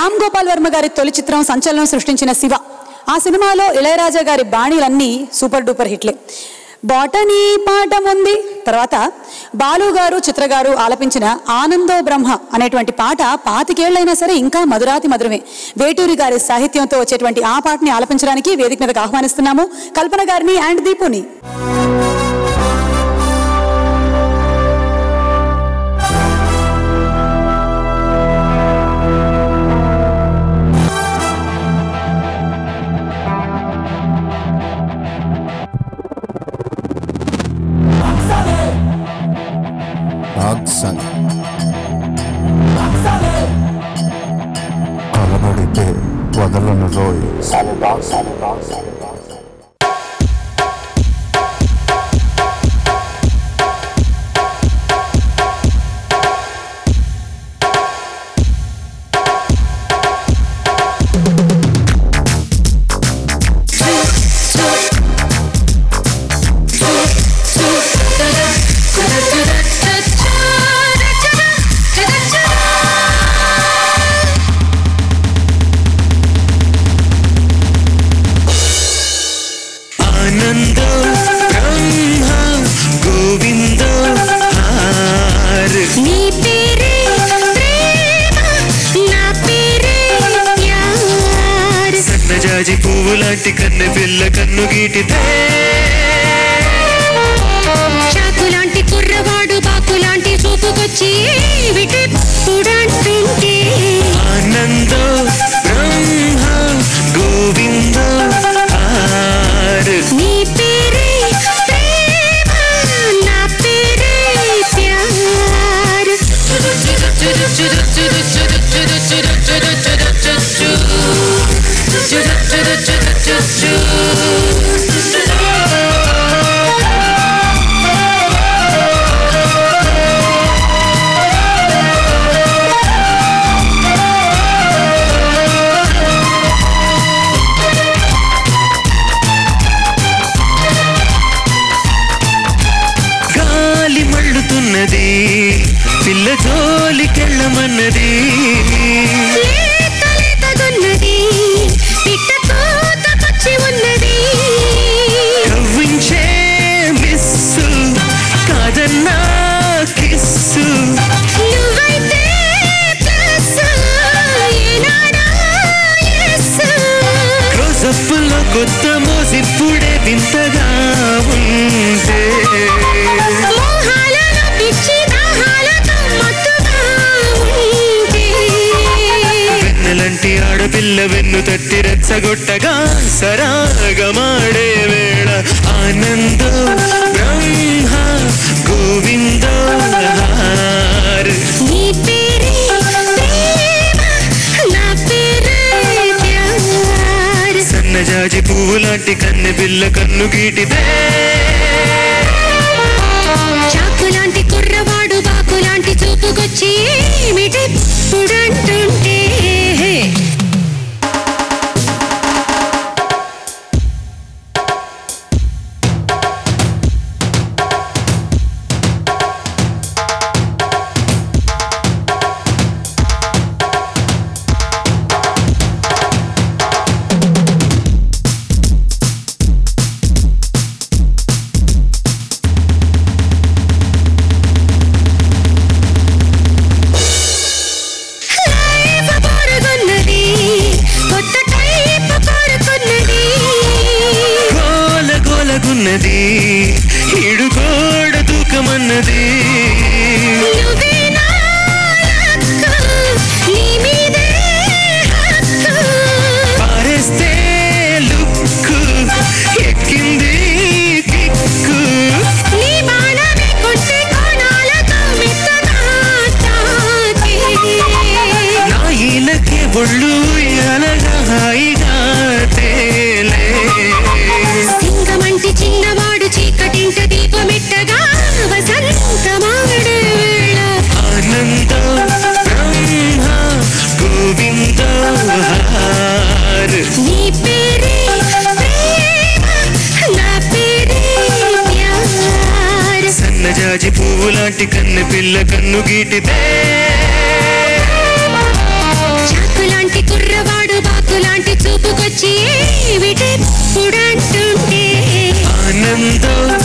రామ్ గోపాల్ వర్మ గారి తొలి చిత్రం సంచలనం సృష్టించిన శివ. ఆ సినిమాలో ఇళయరాజా గారి బాణీలన్నీ సూపర్ డూపర్ హిట్లే. బాటనీ పాట ఉంది. తర్వాత బాలు గారు చిత్ర గారు ఆలపించిన ఆనందో బ్రహ్మ అనేటువంటి పాట 25 ఏళ్లైనా సరే ఇంకా మధురాతి మధురమే. వేటూరి గారి సాహిత్యంతో వచ్చేటువంటి ఆ పాటని ఆలపించడానికి వేదిక మీదకి ఆహ్వానిస్తున్నాము కల్పన గారిని అండ్ దీపుని. కలబడితే వదలను రోయ్. పువ్వులాంటి కన్ను పిల్ల కన్ను గీటితే చాకులాంటి కుర్రవాడు బాకులాంటి చూపుకొచ్చి విటప్పుడంటుంటే ఆనందో బ్రహ్మ గోవిందో నీ పేరే ప్రేమ నా పేరే ప్యార్. గాలి మళ్ళుతున్నది పిల్ల జోలికెళ్ళమన్నది కవ్వించే మిస్సు కాదన్నా కిస్సు నువ్వైతే క్లోజప్పుల్లో కొత్త మోసిప్పుడే వింతగా ఉంటే వెన్నెలంటి ఆడపిల్ల వెన్ను తట్టి రెచ్చగొట్టగా సరాగమాడే వేళ ఆనందో బ్రహ్మ గోవిందో నీ పేరే ప్రేమ నా పేరే ప్యార్. సన్నజాజి పువ్వులాంటి కన్నె పిల్ల కన్ను గీటితే చాకులాంటి కుర్రవాడు బాకులాంటి చూపుకొచ్చి మిటప్పుడంటుంటే ఇడుగోడ దూకమన్నది పారేస్తే లుక్కు ఎక్కింది కిక్కు నా ఈలకే ఒళ్ళు ఎలగా హాయిగా తేలే సింగమంటి చిన్నవాడు చీకటింట దీపమెట్టగా వసంతమాడే వేళ ఆనందో బ్రహ్మ గోవిందో నీ పేరే ప్రేమ నా పేరే ప్యార్. సన్నజాజి పువ్వులాంటి కన్నె పిల్ల కన్ను గీటితే చాకులాంటి ఉందో